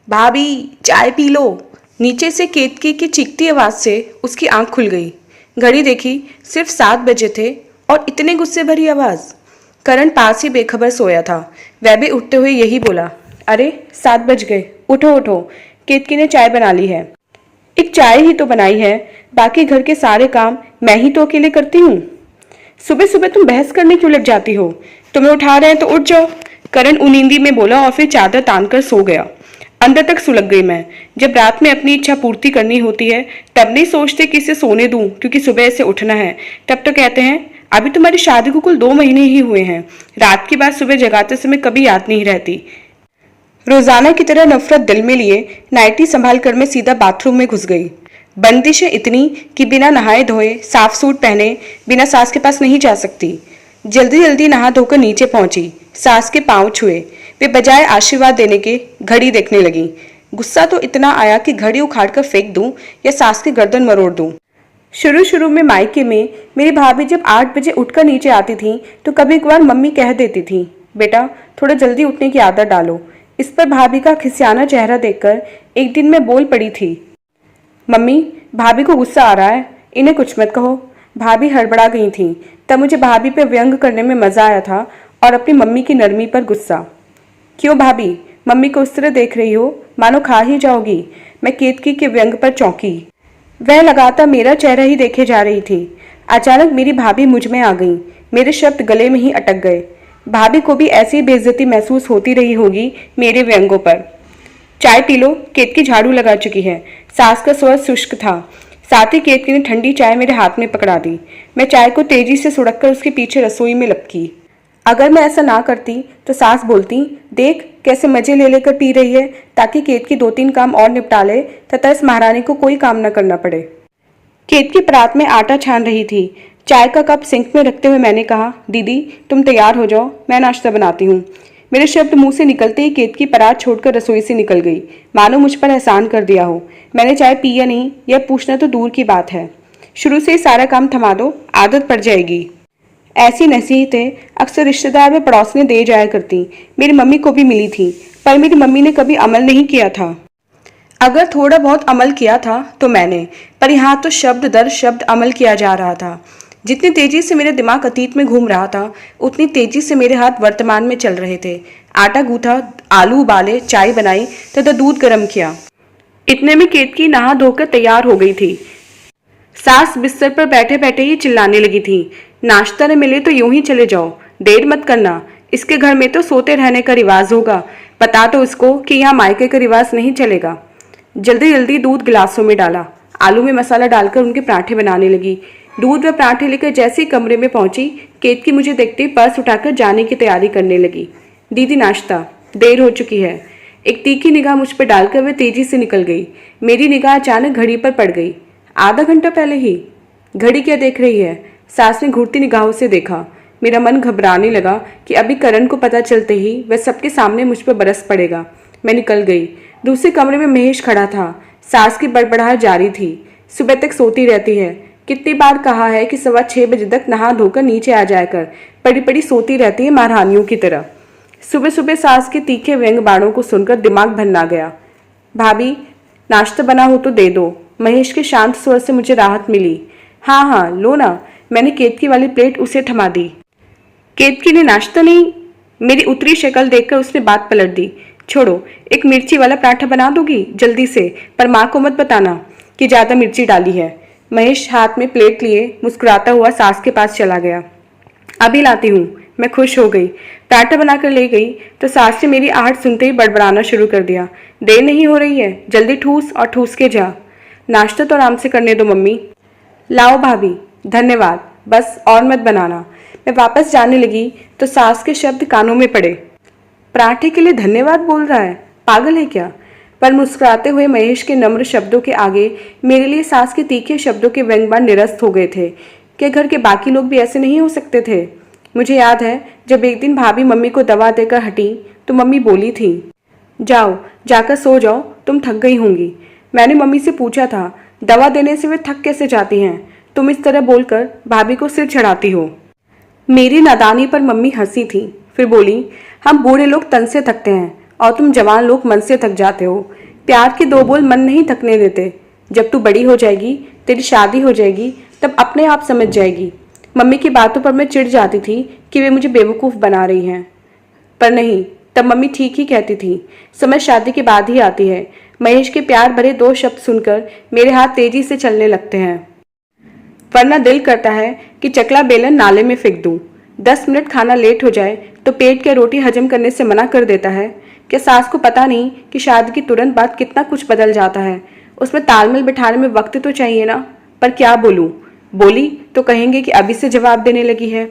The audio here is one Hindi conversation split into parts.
भाभी चाय पी लो। नीचे से केतकी की चीखती आवाज से उसकी आंख खुल गई। घड़ी देखी, सिर्फ 7 बजे थे और इतने गुस्से भरी आवाज। करण पास ही बेखबर सोया था। वह भी उठते हुए यही बोला, अरे 7 बज गए, उठो उठो, केतकी ने चाय बना ली है। एक चाय ही तो बनाई है, बाकी घर के सारे काम मैं ही तो अकेले करती हूँ। सुबह सुबह तुम बहस करने क्यों लग जाती हो? तुम्हें उठा रहे हैं तो उठ जाओ। करण उनींदी में बोला और फिर चादर तानकर सो गया। अंदर तक सुलग गई मैं। जब रात में अपनी इच्छा पूर्ति करनी होती है तब नहीं सोचते कि इसे सोने दूं क्योंकि सुबह से उठना है। तब तो कहते हैं अभी तुम्हारी शादी को कुल 2 महीने ही हुए हैं। रात की बात सुबह जगाते समय कभी याद नहीं रहती। रोजाना की तरह नफरत दिल में लिए नाइटी संभाल कर मैं सीधा बाथरूम में घुस गई। बंदिशें इतनी कि बिना नहाए धोए साफ सूट पहने बिना सास के पास नहीं जा सकती। जल्दी जल्दी नहा धोकर नीचे पहुंची। सास के पांव छुए। वे बजाय आशीर्वाद देने के घड़ी देखने लगी। गुस्सा तो इतना आया कि घड़ी उखाड़कर फेंक दूं या सास की गर्दन मरोड़ दूं। शुरू शुरू में मायके में मेरी भाभी जब 8 बजे उठकर नीचे आती थी तो कभी एक बार मम्मी कह देती थी, बेटा थोड़ा जल्दी उठने की आदत डालो। इस पर भाभी का खिसियाना चेहरा देखकर एक दिन मैं बोल पड़ी थी, मम्मी भाभी को गुस्सा आ रहा है, इन्हें कुछ मत कहो। भाभी हड़बड़ा गई थी। तब मुझे भाभी पे व्यंग करने में मजा आया था और अपनी मम्मी की नरमी पर गुस्सा। क्यों भाभी, मम्मी को उस तरह देख रही हो मानो खा ही जाओगी। मैं केतकी के व्यंग पर चौंकी। वह लगातार मेरा चेहरा ही देखे जा रही थी। अचानक मेरी भाभी मुझ में आ गई। मेरे शब्द गले में ही अटक गए। भाभी को भी ऐसी बेइज्जती महसूस होती रही होगी मेरे व्यंगों पर। चाय पी लो, केतकी झाड़ू लगा चुकी है। सास का स्वर शुष्क था। साथ ही केतकी ने ठंडी चाय मेरे हाथ में पकड़ा दी। मैं चाय को तेजी से सुड़ककर उसके पीछे रसोई में लपकी। अगर मैं ऐसा ना करती तो सास बोलती, देख कैसे मजे ले लेकर पी रही है, ताकि केतकी 2-3 काम और निपटा ले तथा इस महारानी को कोई काम न करना पड़े। केतकी परात में आटा छान रही थी। चाय का कप सिंक में रखते हुए मैंने कहा, दीदी तुम तैयार हो जाओ, मैं नाश्ता बनाती हूँ। मेरे शब्द मुंह से निकलते ही केतकी परात छोड़कर रसोई से निकल गई, मानो मुझ पर एहसान कर दिया हो। मैंने चाय पी या नहीं यह पूछना तो दूर की बात है। शुरू से ही सारा काम थमा दो, आदत पड़ जाएगी। ऐसी नसीहतें अक्सर रिश्तेदार व पड़ोसियां दे जाया करती। मेरी मम्मी को भी मिली थी, पर मेरी मम्मी ने कभी अमल नहीं किया था। अगर थोड़ा बहुत अमल किया था तो मैंने, पर यहाँ तो शब्द दर शब्द अमल किया जा रहा था। जितनी तेजी से मेरे दिमाग अतीत में घूम रहा था उतनी तेजी से मेरे हाथ वर्तमान में चल रहे थे। आटा गूंथा, आलू उबाले, चाय बनाई तथा दूध गर्म किया। इतने में केतकी नहा धोकर तैयार हो गई थी। सास बिस्तर पर बैठे बैठे ही चिल्लाने लगी थी, नाश्ता न मिले तो यूं ही चले जाओ, देर मत करना। इसके घर में तो सोते रहने का रिवाज होगा। बता दो उसको कि यहाँ मायके का रिवाज नहीं चलेगा। जल्दी जल्दी दूध गिलासों में डाला। आलू में मसाला डालकर उनके पराठे बनाने लगी। दूध व पराठे लेकर जैसे ही कमरे में पहुंची, केतकी मुझे देखते ही पर्स उठाकर जाने की तैयारी करने लगी। दीदी नाश्ता, देर हो चुकी है। एक तीखी निगाह मुझ पर डालकर वह तेजी से निकल गई। मेरी निगाह अचानक घड़ी पर पड़ गई। आधा घंटा पहले ही। घड़ी क्या देख रही है? सास ने घूरती निगाहों से देखा। मेरा मन घबराने लगा कि अभी करण को पता चलते ही वह सबके सामने मुझ पर बरस पड़ेगा। मैं निकल गई। दूसरे कमरे में महेश खड़ा था। सास की बड़बड़ाहट जारी थी, सुबह तक सोती रहती है। कितनी बार कहा है कि 6:15 बजे तक नहा धोकर नीचे आ जाया कर, पड़ी पड़ी सोती रहती है महारानियों की तरह। सुबह सुबह सास के तीखे व्यंग बाणों को सुनकर दिमाग भन्ना गया। भाभी नाश्ता बना हो तो दे दो। महेश के शांत स्वर से मुझे राहत मिली। हाँ हाँ लो ना। मैंने केतकी वाली प्लेट उसे थमा दी। केतकी ने नाश्ता नहीं? मेरी उतरी शक्ल देखकर उसने बात पलट दी। छोड़ो, एक मिर्ची वाला पराठा बना दोगी जल्दी से, पर माँ को मत बताना कि ज्यादा मिर्ची डाली है। महेश हाथ में प्लेट लिए मुस्कुराता हुआ सास के पास चला गया। अभी लाती हूँ। मैं खुश हो गई। पराठा बनाकर ले गई तो सास ने मेरी आहट सुनते ही बड़बड़ाना शुरू कर दिया। देर नहीं हो रही है, जल्दी ठूस और ठूस के जा। नाश्ता तो आराम से करने दो मम्मी। लाओ भाभी, धन्यवाद, बस और मत बनाना। मैं वापस जाने लगी तो सास के शब्द कानों में पड़े। पराठे के लिए धन्यवाद बोल रहा है, पागल है क्या? पर मुस्कुराते हुए महेश के नम्र शब्दों के आगे मेरे लिए सास के तीखे शब्दों के व्यंग्यबाण निरस्त हो गए थे। क्या घर के बाकी लोग भी ऐसे नहीं हो सकते थे? मुझे याद है जब एक दिन भाभी मम्मी को दवा देकर हटी तो मम्मी बोली थी, जाओ जाकर सो जाओ, तुम थक गई होंगी। मैंने मम्मी से पूछा था, दवा देने से वे थक कैसे जाती हैं? तुम इस तरह बोलकर भाभी को सिर चढ़ाती हो। मेरी नादानी पर मम्मी हंसी थी, फिर बोली, हम बूढ़े लोग तन से थकते हैं और तुम जवान लोग मन से थक जाते हो। प्यार के दो बोल मन नहीं थकने देते। जब तू बड़ी हो जाएगी, तेरी शादी हो जाएगी, तब अपने आप समझ जाएगी। मम्मी की बातों पर मैं चिढ़ जाती थी कि वे मुझे बेवकूफ़ बना रही हैं, पर नहीं, तब मम्मी ठीक ही कहती थी। समझ शादी के बाद ही आती है। महेश के प्यार भरे दो शब्द सुनकर मेरे हाथ तेजी से चलने लगते हैं, वरना दिल करता है कि चकला बेलन नाले में फेंक दूं। 10 मिनट खाना लेट हो जाए तो पेट के रोटी हजम करने से मना कर देता है। क्या सास को पता नहीं कि शादी की तुरंत बाद कितना कुछ बदल जाता है। उसमें तालमेल बिठाने में वक्त तो चाहिए ना। पर क्या बोलूं, बोली तो कहेंगे कि अभी से जवाब देने लगी है।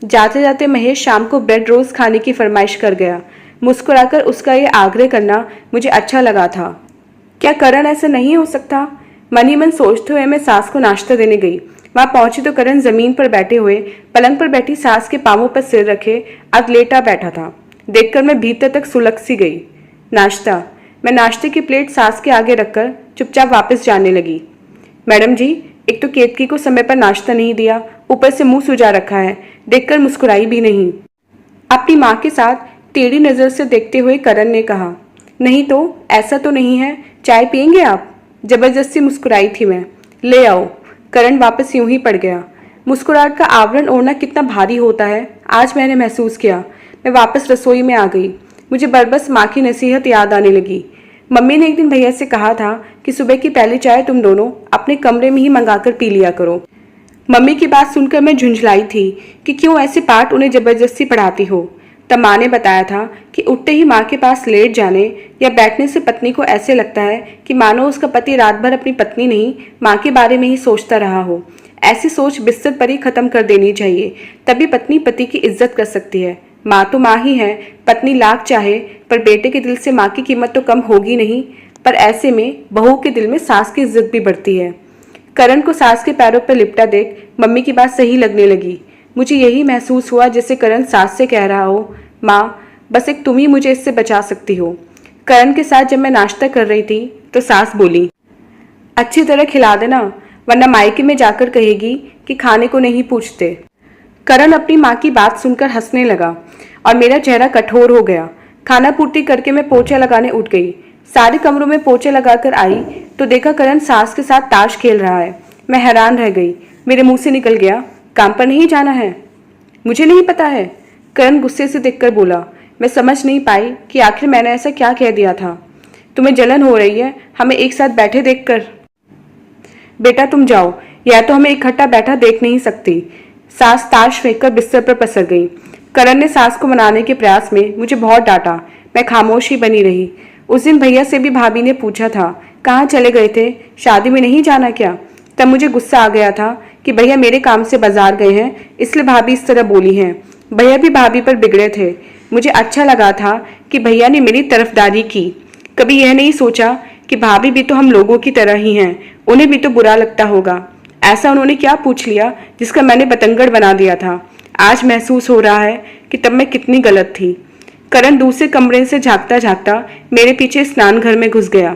जाते जाते महेश शाम को ब्रेड रोज खाने की फरमाइश कर गया। मुस्कुराकर उसका ये आग्रह करना मुझे अच्छा लगा था। क्या करण ऐसा नहीं हो सकता? मन ही मन सोचते हुए मैं सास को नाश्ता देने गई। वहां पहुंची तो करण जमीन पर बैठे हुए पलंग पर बैठी सास के पांवों पर सिर रखे अधलेटा बैठा था। देखकर मैं भीतर तक सुलग सी गई। नाश्ता। मैं नाश्ते की प्लेट सास के आगे रखकर चुपचाप वापस जाने लगी। मैडम जी, एक तो केतकी को समय पर नाश्ता नहीं दिया, ऊपर से मुंह सुजा रखा है। देखकर मुस्कुराई भी नहीं। अपनी माँ के साथ टेढ़ी नजर से देखते हुए करण ने कहा, नहीं तो ऐसा तो नहीं है, चाय पियेंगे आप? जबरदस्ती मुस्कुराई थी मैं। ले आओ। करण वापस यूं ही पड़ गया। मुस्कुराहट का आवरण ओढ़ना कितना भारी होता है, आज मैंने महसूस किया। मैं वापस रसोई में आ गई। मुझे बरबस माँ की नसीहत याद आने लगी। मम्मी ने एक दिन भैया से कहा था कि सुबह की पहली चाय तुम दोनों अपने कमरे में ही मंगाकर पी लिया करो। मम्मी की बात सुनकर मैं झुंझलाई थी कि क्यों ऐसे पाठ उन्हें जबरदस्ती पढ़ाती हो। तब माँ ने बताया था कि उठते ही माँ के पास लेट जाने या बैठने से पत्नी को ऐसे लगता है कि मानो उसका पति रात भर अपनी पत्नी नहीं, माँ के बारे में ही सोचता रहा हो। ऐसी सोच बिस्तर पर ही खत्म कर देनी चाहिए, तभी पत्नी पति की इज्जत कर सकती है। माँ तो माँ ही है, पत्नी लाख चाहे पर बेटे के दिल से माँ की कीमत तो कम होगी नहीं। पर ऐसे में बहू के दिल में सास की इज्जत भी बढ़ती है। करण को सास के पैरों पर लिपटा देख मम्मी की बात सही लगने लगी। मुझे यही महसूस हुआ जैसे करण सास से कह रहा हो, माँ बस एक तुम ही मुझे इससे बचा सकती हो। करण के साथ जब मैं नाश्ता कर रही थी तो सास बोली, अच्छी तरह खिला देना, वरना मायके में जाकर कहेगी कि खाने को नहीं पूछते। करण अपनी माँ की बात सुनकर हंसने लगा और मेरा चेहरा कठोर हो गया। खाना पूर्ति करके मैं पोछा लगाने उठ गई। सारे कमरों में पोछे लगाकर आई तो देखा करण सास के साथ ताश खेल रहा है। मैं हैरान रह गई। मेरे मुंह से निकल गया, काम पर नहीं जाना है? मुझे नहीं पता है, करण गुस्से से देखकर बोला। मैं समझ नहीं पाई कि आखिर मैंने ऐसा क्या कह दिया था। तुम्हें जलन हो रही है हमें एक साथ बैठे देखकर? बेटा तुम जाओ, या तो हमें इकट्ठा बैठा देख नहीं सकती। सास ताश फेंककर बिस्तर पर पसर गई। करण ने सास को मनाने के प्रयास में मुझे बहुत डांटा। मैं खामोश ही बनी रही। उस दिन भैया से भी भाभी ने पूछा था, कहाँ चले गए थे, शादी में नहीं जाना क्या? तब मुझे गुस्सा आ गया था कि भैया मेरे काम से बाजार गए हैं, इसलिए भाभी इस तरह बोली हैं। भैया भी भाभी पर बिगड़े थे। मुझे अच्छा लगा था कि भैया ने मेरी तरफदारी की। कभी यह नहीं सोचा कि भाभी भी तो हम लोगों की तरह ही हैं, उन्हें भी तो बुरा लगता होगा। ऐसा उन्होंने क्या पूछ लिया जिसका मैंने बतंगड़ बना दिया था। आज महसूस हो रहा है कि तब मैं कितनी गलत थी। करण दूसरे कमरे से झांकता झांकता मेरे पीछे स्नान घर में घुस गया।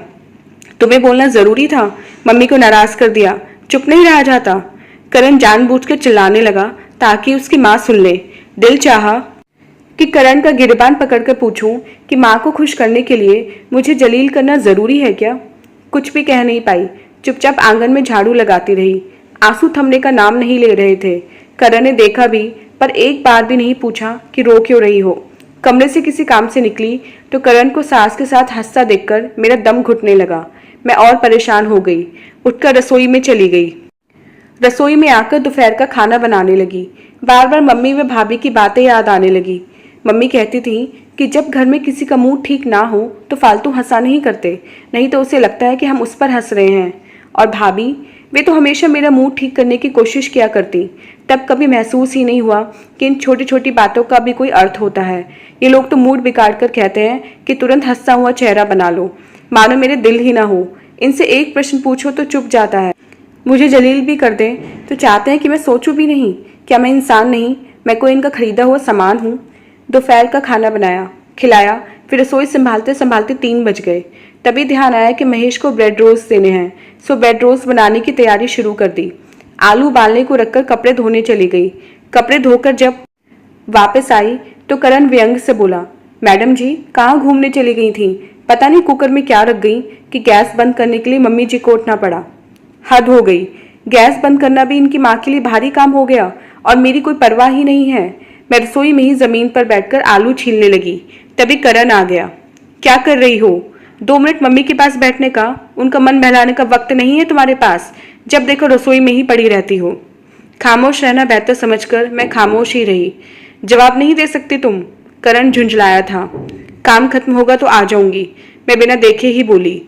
तुम्हें बोलना जरूरी था, मम्मी को नाराज कर दिया, चुप नहीं रहा जाता। करण जानबूझकर चिल्लाने लगा ताकि उसकी माँ सुन ले। दिल चाहा कि करण का गिरबान पकड़कर पूछूं कि माँ को खुश करने के लिए मुझे जलील करना जरूरी है क्या। कुछ भी कह नहीं पाई, चुपचाप आंगन में झाड़ू लगाती रही। आंसू थमने का नाम नहीं ले रहे थे। करण ने देखा भी, पर एक बार भी नहीं पूछा कि रो क्यों रही हो। कमरे से किसी काम से निकली तो करण को सास के साथ हंसता देखकर मेरा दम घुटने लगा। मैं और परेशान हो गई। उठकर रसोई में चली गई। रसोई में आकर दोपहर का खाना बनाने लगी। बार बार मम्मी व भाभी की बातें याद आने लगी। मम्मी कहती थी कि जब घर में किसी का मूड ठीक ना हो तो फालतू हंसा नहीं करते, नहीं तो उसे लगता है कि हम उस पर हंस रहे हैं। और भाभी, वे तो हमेशा मेरा मूड ठीक करने की कोशिश किया करती। तब कभी महसूस ही नहीं हुआ कि इन छोटी छोटी बातों का भी कोई अर्थ होता है। ये लोग तो मूड बिगाड़ कर कहते हैं कि तुरंत हंसता हुआ चेहरा बना लो, मानो मेरे दिल ही ना हो। इनसे एक प्रश्न पूछो तो चुप जाता है। मुझे जलील भी कर दें तो चाहते हैं कि मैं सोचूं भी नहीं। क्या मैं इंसान नहीं? मैं कोई इनका खरीदा हुआ सामान हूँ? दोपहर का खाना बनाया, खिलाया, फिर रसोई संभालते संभालते 3 बज गए। तभी ध्यान आया कि महेश को ब्रेड रोल्स देने हैं, सो ब्रेड रोल्स बनाने की तैयारी शुरू कर दी। आलू उबालने को रखकर कपड़े धोने चली गई। कपड़े धोकर जब वापस आई तो करण व्यंग से बोला, मैडम जी कहाँ घूमने चली गई थी? पता नहीं कुकर में क्या रख गई कि गैस बंद करने के लिए मम्मी जी को उठना पड़ा। हद हो गई। गैस बंद करना भी इनकी माँ के लिए भारी काम हो गया और मेरी कोई परवाह ही नहीं है। मैं रसोई में ही जमीन पर बैठकर आलू छीलने लगी, तभी करण आ गया। क्या कर रही हो? 2 मिनट मम्मी के पास बैठने का, उनका मन बहलाने का वक्त नहीं है तुम्हारे पास? जब देखो रसोई में ही पड़ी रहती हो। खामोश रहना बेहतर समझकर मैं खामोश ही रही। जवाब नहीं दे सकती तुम? करण झुंझलाया था। काम खत्म होगा तो आ जाऊंगी, मैं बिना देखे ही बोली।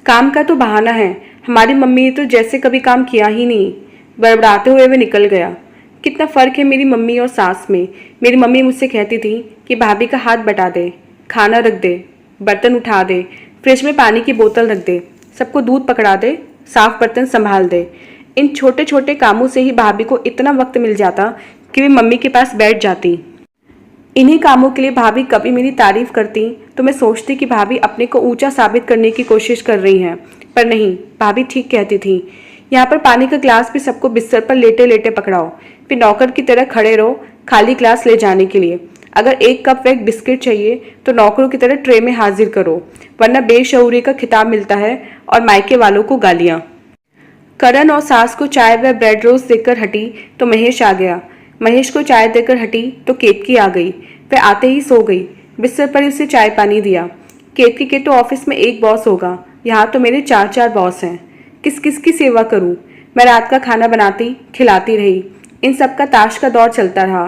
काम का तो बहाना है, हमारी मम्मी ने तो जैसे कभी काम किया ही नहीं। बड़बड़ाते हुए वह निकल गया। कितना फर्क है मेरी मम्मी और सास में। मेरी मम्मी मुझसे कहती थी कि भाभी का हाथ बटा दे, खाना रख दे, बर्तन उठा दे, फ्रिज में पानी की बोतल रख दे, सबको दूध पकड़ा दे, साफ बर्तन संभाल दे। इन छोटे छोटे कामों से ही भाभी को इतना वक्त मिल जाता कि वे मम्मी के पास बैठ जाती। इन्हीं कामों के लिए भाभी कभी मेरी तारीफ करती तो मैं सोचती कि भाभी अपने को ऊंचा साबित करने की कोशिश कर रही हैं, पर नहीं, भाभी ठीक कहती थी। यहाँ पर पानी का ग्लास भी सबको बिस्तर पर लेटे लेटे पकड़ाओ, फिर नौकर की तरह खड़े रहो खाली ग्लास ले जाने के लिए। अगर 1 कप व 1 बिस्किट चाहिए तो नौकरों की तरह ट्रे में हाजिर करो, वरना बेशऊरी का खिताब मिलता है और मायके वालों को गालियां। करण और सास को चाय व ब्रेड रोस्ट देकर हटी तो महेश आ गया। महेश को चाय देकर हटी तो केतकी आ गई। वह आते ही सो गई। बिस्तर पर उसे चाय पानी दिया। केतकी के तो ऑफिस में एक बॉस होगा, यहाँ तो मेरे 4 बॉस हैं। किस किस की सेवा करूं? मैं रात का खाना बनाती खिलाती रही। इन सब का ताश का दौर चलता रहा।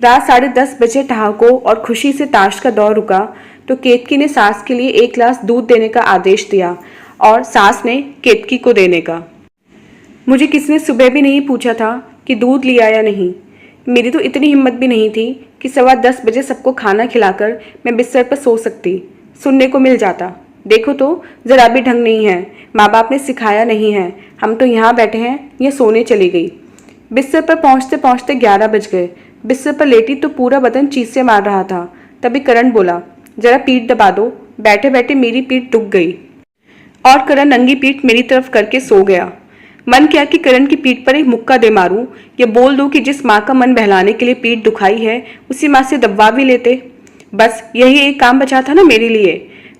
रात 10:30 बजे ठहाकों और खुशी से ताश का दौर रुका तो केतकी ने सास के लिए 1 गिलास दूध देने का आदेश दिया और सास ने केतकी को देने का। मुझे किसी ने सुबह भी नहीं पूछा था कि दूध लिया या नहीं। मेरी तो इतनी हिम्मत भी नहीं थी कि 10:15 बजे सबको खाना खिलाकर मैं बिस्तर पर सो सकती। सुनने को मिल जाता, देखो तो जरा भी ढंग नहीं है, माँ बाप ने सिखाया नहीं है, हम तो यहाँ बैठे हैं, ये सोने चली गई। बिस्तर पर पहुँचते पहुँचते 11 बज गए। बिस्तर पर लेटी तो पूरा बदन चीसे मार रहा था। तभी करण बोला, जरा पीठ दबा दो। बैठे बैठे मेरी पीठ दुख गई और करण नंगी पीठ मेरी तरफ करके सो गया। मन किया कि करण की पीठ पर एक मुक्का दे मारूं या बोल दूं कि जिस माँ का मन बहलाने के लिए पीठ दुखाई है उसी माँ से दबवा भी लेते। बस यही एक काम बचा था ना मेरे लिए।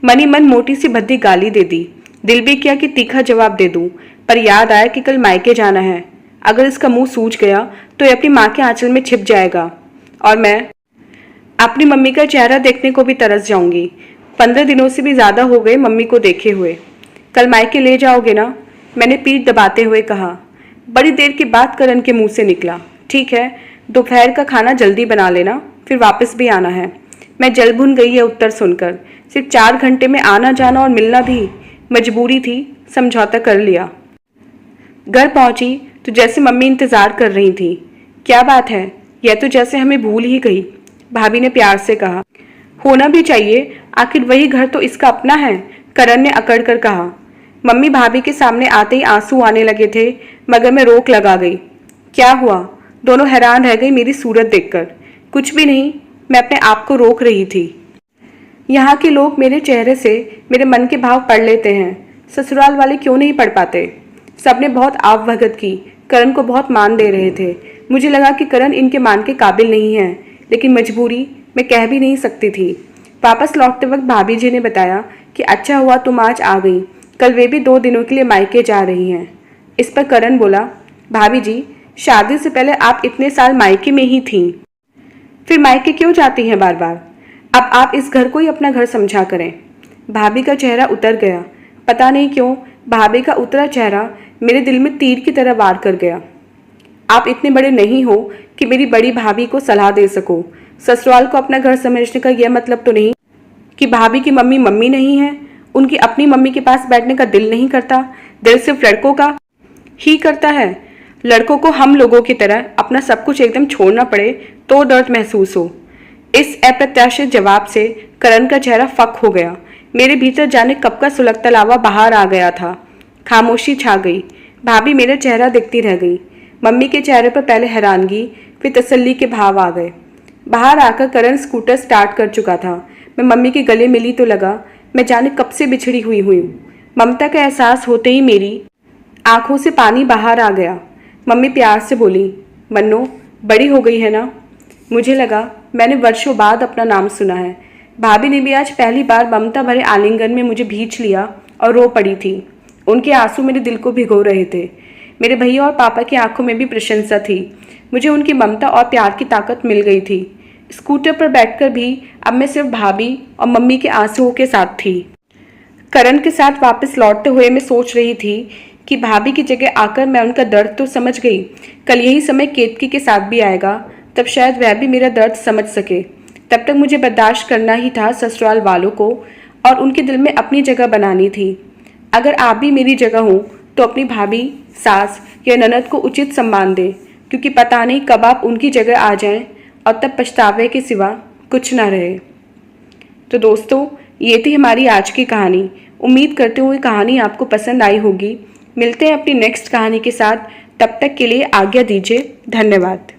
मनी मन मोटी सी भद्दी गाली दे दी। दिल भी किया कि तीखा जवाब दे दूं, पर याद आया कि कल मायके जाना है। अगर इसका मुंह सूज गया तो ये अपनी माँ के आंचल में छिप जाएगा और मैं अपनी मम्मी का चेहरा देखने को भी तरस जाऊंगी। 15 दिनों से भी ज्यादा हो गए मम्मी को देखे हुए। कल मायके ले जाओगे ना? मैंने पीठ दबाते हुए कहा। बड़ी देर के बाद करण के मुंह से निकला, ठीक है, दोपहर का खाना जल्दी बना लेना, फिर वापस भी आना है। मैं जल भुन गई है उत्तर सुनकर। सिर्फ 4 घंटे में आना जाना और मिलना भी मजबूरी थी, समझौता कर लिया। घर पहुंची तो जैसे मम्मी इंतजार कर रही थी। क्या बात है, यह तो जैसे हमें भूल ही गई, भाभी ने प्यार से कहा। होना भी चाहिए, आखिर वही घर तो इसका अपना है, करण ने अकड़ कर कहा। मम्मी भाभी के सामने आते ही आंसू आने लगे थे, मगर मैं रोक लगा गई। क्या हुआ? दोनों हैरान रह गई मेरी सूरत देखकर। कुछ भी नहीं, मैं अपने आप को रोक रही थी। यहाँ के लोग मेरे चेहरे से मेरे मन के भाव पढ़ लेते हैं, ससुराल वाले क्यों नहीं पढ़ पाते? सबने बहुत आवभगत की, करण को बहुत मान दे रहे थे। मुझे लगा कि करण इनके मान के काबिल नहीं है, लेकिन मजबूरी, मैं कह भी नहीं सकती थी। वापस लौटते वक्त भाभी जी ने बताया कि अच्छा हुआ तुम आज आ गई, कल वे भी 2 दिनों के लिए मायके जा रही हैं। इस पर करण बोला, भाभी जी, शादी से पहले आप इतने साल मायके में ही थीं, फिर मायके क्यों जाती हैं बार बार? अब आप इस घर को ही अपना घर समझा करें। भाभी का चेहरा उतर गया। पता नहीं क्यों भाभी का उतरा चेहरा मेरे दिल में तीर की तरह वार कर गया। आप इतने बड़े नहीं हो कि मेरी बड़ी भाभी को सलाह दे सको। ससुराल को अपना घर समझने का यह मतलब तो नहीं कि भाभी की मम्मी मम्मी नहीं है, उनकी अपनी मम्मी के पास बैठने का दिल नहीं करता। दिल सिर्फ लड़कों का ही करता है। लड़कों को हम लोगों की तरह अपना सब कुछ एकदम छोड़ना पड़े तो दर्द महसूस हो। इस अप्रत्याशित जवाब से करण का चेहरा फक हो गया। मेरे भीतर जाने कब का सुलगता लावा बाहर आ गया था। खामोशी छा गई। भाभी मेरा चेहरा देखती रह गई। मम्मी के चेहरे पर पहले हैरानगी, फिर तसल्ली के भाव आ गए। बाहर आकर करण स्कूटर स्टार्ट कर चुका था। मैं मम्मी के गले मिली तो लगा मैं जाने कब से बिछड़ी हुई हूँ। ममता का एहसास होते ही मेरी आंखों से पानी बाहर आ गया। मम्मी प्यार से बोली, मन्नो, बड़ी हो गई है ना? मुझे लगा मैंने वर्षों बाद अपना नाम सुना है। भाभी ने भी आज पहली बार ममता भरे आलिंगन में मुझे भींच लिया और रो पड़ी थी। उनके आंसू मेरे दिल को भिगो रहे थे। मेरे भैया और पापा की आंखों में भी प्रशंसा थी। मुझे उनकी ममता और प्यार की ताकत मिल गई थी। स्कूटर पर बैठकर भी अब मैं सिर्फ भाभी और मम्मी के आंसुओं के साथ थी। करण के साथ वापस लौटते हुए मैं सोच रही थी कि भाभी की जगह आकर मैं उनका दर्द तो समझ गई, कल यही समय केतकी के साथ भी आएगा, तब शायद वह भी मेरा दर्द समझ सके। तब तक मुझे बर्दाश्त करना ही था ससुराल वालों को और उनके दिल में अपनी जगह बनानी थी। अगर आप भी मेरी जगह हो तो अपनी भाभी, सास या ननद को उचित सम्मान दें, क्योंकि पता नहीं कब आप उनकी जगह आ जाएं और तब पछतावे के सिवा कुछ ना रहे। तो दोस्तों, ये थी हमारी आज की कहानी। उम्मीद करते हुए कहानी आपको पसंद आई होगी। मिलते हैं अपनी नेक्स्ट कहानी के साथ। तब तक के लिए आज्ञा दीजिए। धन्यवाद।